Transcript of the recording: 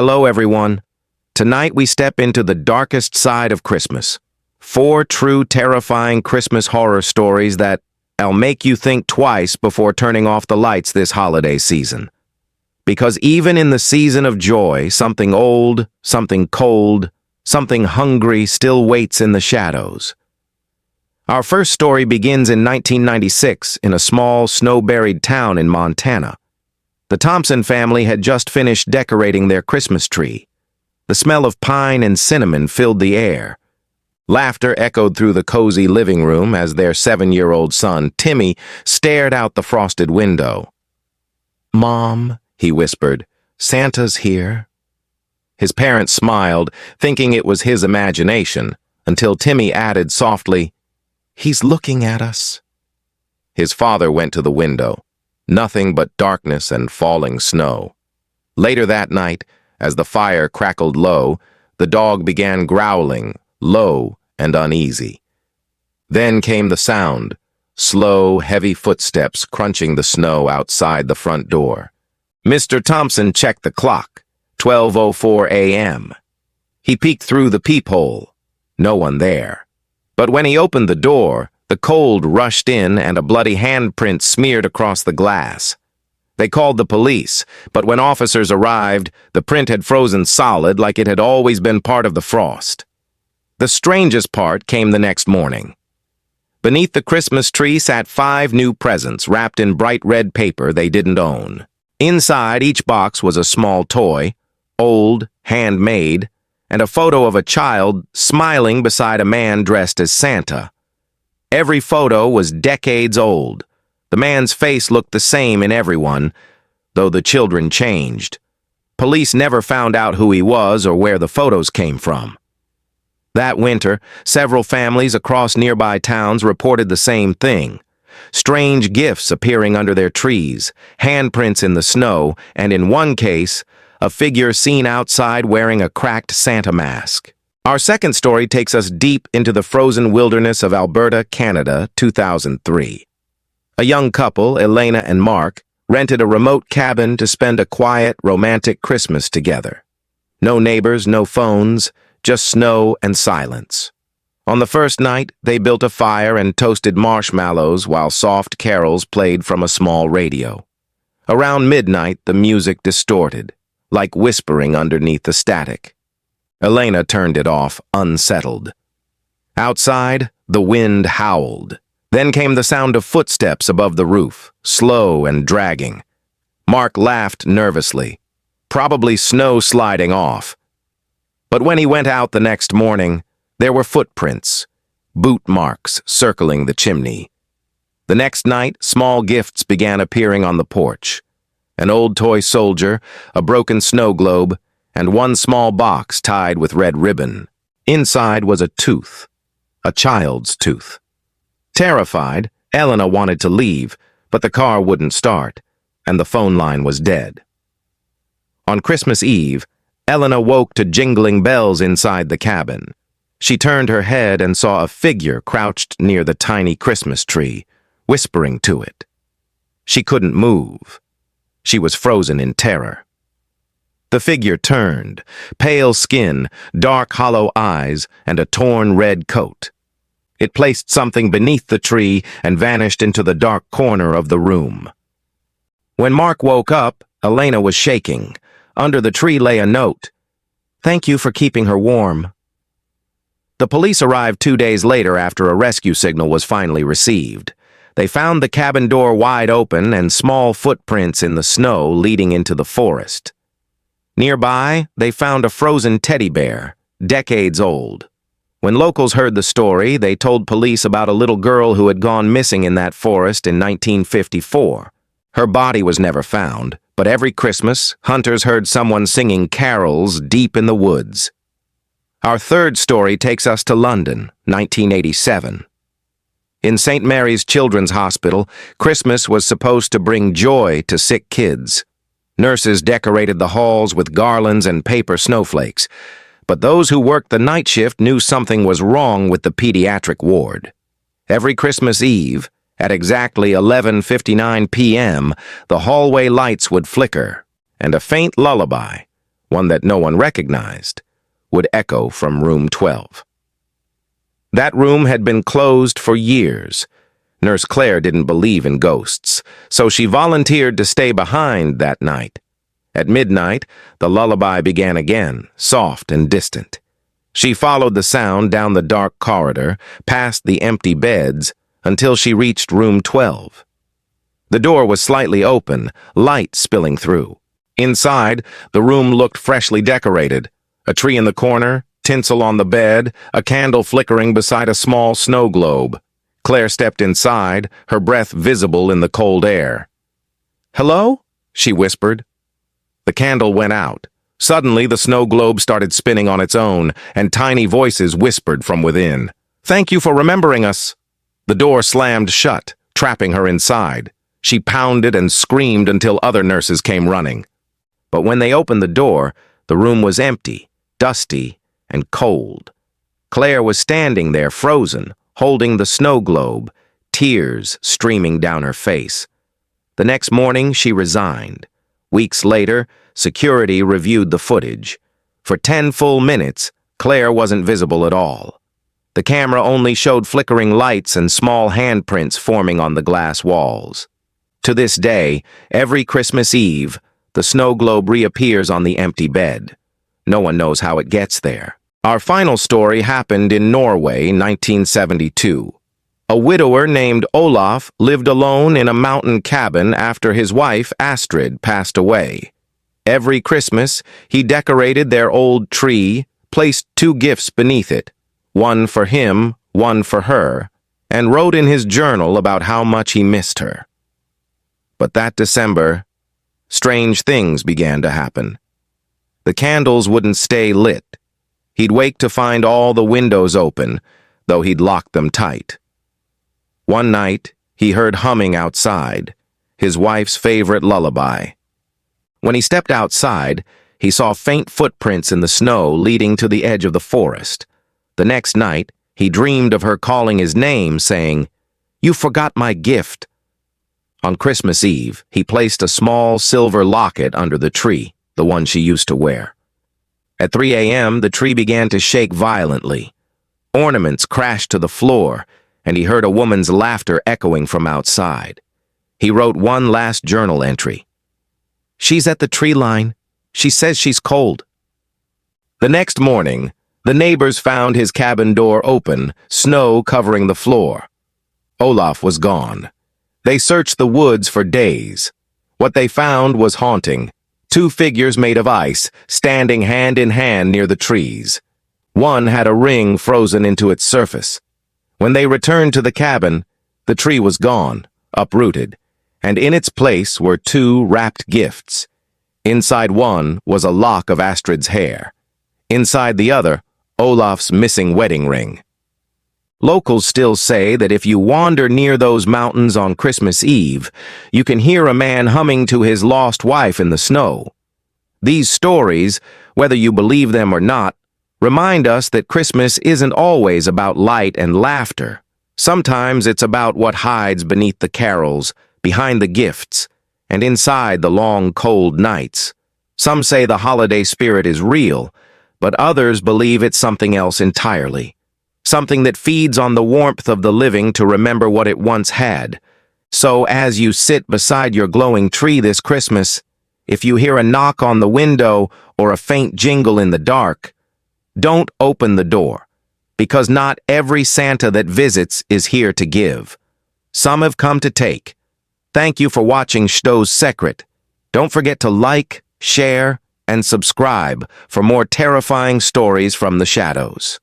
Hello, everyone. Tonight we step into the darkest side of Christmas. 4 true terrifying Christmas horror stories that'll make you think twice before turning off the lights this holiday season. Because even in the season of joy, something old, something cold, something hungry still waits in the shadows. Our first story begins in 1996 in a small, snow-buried town in Montana. The Thompson family had just finished decorating their Christmas tree. The smell of pine and cinnamon filled the air. Laughter echoed through the cozy living room as their 7-year-old son, Timmy, stared out the frosted window. "Mom," he whispered, "Santa's here." His parents smiled, thinking it was his imagination, until Timmy added softly, "He's looking at us." His father went to the window. Nothing but darkness and falling snow. Later that night, as the fire crackled low, the dog began growling, low and uneasy. Then came the sound, slow, heavy footsteps crunching the snow outside the front door. Mr. Thompson checked the clock, 12:04 a.m. He peeked through the peephole. No one there. But when he opened the door, the cold rushed in and a bloody handprint smeared across the glass. They called the police, but when officers arrived, the print had frozen solid like it had always been part of the frost. The strangest part came the next morning. Beneath the Christmas tree sat 5 new presents wrapped in bright red paper they didn't own. Inside each box was a small toy, old, handmade, and a photo of a child smiling beside a man dressed as Santa. Every photo was decades old. The man's face looked the same in everyone, though the children changed. Police never found out who he was or where the photos came from. That winter, several families across nearby towns reported the same thing. Strange gifts appearing under their trees, handprints in the snow, and in one case, a figure seen outside wearing a cracked Santa mask. Our second story takes us deep into the frozen wilderness of Alberta, Canada, 2003. A young couple, Elena and Mark, rented a remote cabin to spend a quiet, romantic Christmas together. No neighbors, no phones, just snow and silence. On the first night, they built a fire and toasted marshmallows while soft carols played from a small radio. Around midnight, the music distorted, like whispering underneath the static. Elena turned it off, unsettled. Outside, the wind howled. Then came the sound of footsteps above the roof, slow and dragging. Mark laughed nervously, probably snow sliding off. But when he went out the next morning, there were footprints, boot marks circling the chimney. The next night, small gifts began appearing on the porch. An old toy soldier, a broken snow globe, and one small box tied with red ribbon. Inside was a tooth, a child's tooth. Terrified, Elena wanted to leave, but the car wouldn't start, and the phone line was dead. On Christmas Eve, Elena woke to jingling bells inside the cabin. She turned her head and saw a figure crouched near the tiny Christmas tree, whispering to it. She couldn't move. She was frozen in terror. The figure turned, pale skin, dark hollow eyes, and a torn red coat. It placed something beneath the tree and vanished into the dark corner of the room. When Mark woke up, Elena was shaking. Under the tree lay a note. "Thank you for keeping her warm." The police arrived 2 days later after a rescue signal was finally received. They found the cabin door wide open and small footprints in the snow leading into the forest. Nearby, they found a frozen teddy bear, decades old. When locals heard the story, they told police about a little girl who had gone missing in that forest in 1954. Her body was never found, but every Christmas, hunters heard someone singing carols deep in the woods. Our third story takes us to London, 1987. In St. Mary's Children's Hospital, Christmas was supposed to bring joy to sick kids. Nurses decorated the halls with garlands and paper snowflakes, but those who worked the night shift knew something was wrong with the pediatric ward. Every Christmas Eve, at exactly 11:59 p.m., the hallway lights would flicker, and a faint lullaby, one that no one recognized, would echo from room 12. That room had been closed for years. Nurse Claire didn't believe in ghosts, so she volunteered to stay behind that night. At midnight, the lullaby began again, soft and distant. She followed the sound down the dark corridor, past the empty beds, until she reached room 12. The door was slightly open, light spilling through. Inside, the room looked freshly decorated. A tree in the corner, tinsel on the bed, a candle flickering beside a small snow globe. Claire stepped inside, her breath visible in the cold air. "Hello?" she whispered. The candle went out. Suddenly, the snow globe started spinning on its own, and tiny voices whispered from within. "Thank you for remembering us." The door slammed shut, trapping her inside. She pounded and screamed until other nurses came running. But when they opened the door, the room was empty, dusty, and cold. Claire was standing there, frozen, holding the snow globe, tears streaming down her face. The next morning, she resigned. Weeks later, security reviewed the footage. For 10 full minutes, Claire wasn't visible at all. The camera only showed flickering lights and small handprints forming on the glass walls. To this day, every Christmas Eve, the snow globe reappears on the empty bed. No one knows how it gets there. Our final story happened in Norway, 1972. A widower named Olaf lived alone in a mountain cabin after his wife, Astrid, passed away. Every Christmas, he decorated their old tree, placed 2 gifts beneath it, one for him, one for her, and wrote in his journal about how much he missed her. But that December, strange things began to happen. The candles wouldn't stay lit. He'd wake to find all the windows open, though he'd locked them tight. One night, he heard humming outside, his wife's favorite lullaby. When he stepped outside, he saw faint footprints in the snow leading to the edge of the forest. The next night, he dreamed of her calling his name, saying, "You forgot my gift." On Christmas Eve, he placed a small silver locket under the tree, the one she used to wear. At 3 a.m., the tree began to shake violently. Ornaments crashed to the floor, and he heard a woman's laughter echoing from outside. He wrote one last journal entry. "She's at the tree line. She says she's cold." The next morning, the neighbors found his cabin door open, snow covering the floor. Olaf was gone. They searched the woods for days. What they found was haunting. 2 figures made of ice, standing hand in hand near the trees. One had a ring frozen into its surface. When they returned to the cabin, the tree was gone, uprooted, and in its place were 2 wrapped gifts. Inside one was a lock of Astrid's hair. Inside the other, Olaf's missing wedding ring. Locals still say that if you wander near those mountains on Christmas Eve, you can hear a man humming to his lost wife in the snow. These stories, whether you believe them or not, remind us that Christmas isn't always about light and laughter. Sometimes it's about what hides beneath the carols, behind the gifts, and inside the long, cold nights. Some say the holiday spirit is real, but others believe it's something else entirely. Something that feeds on the warmth of the living to remember what it once had. So as you sit beside your glowing tree this Christmas, if you hear a knock on the window or a faint jingle in the dark, don't open the door, because not every Santa that visits is here to give. Some have come to take. Thank you for watching Shdows Secrit. Don't forget to like, share, and subscribe for more terrifying stories from the shadows.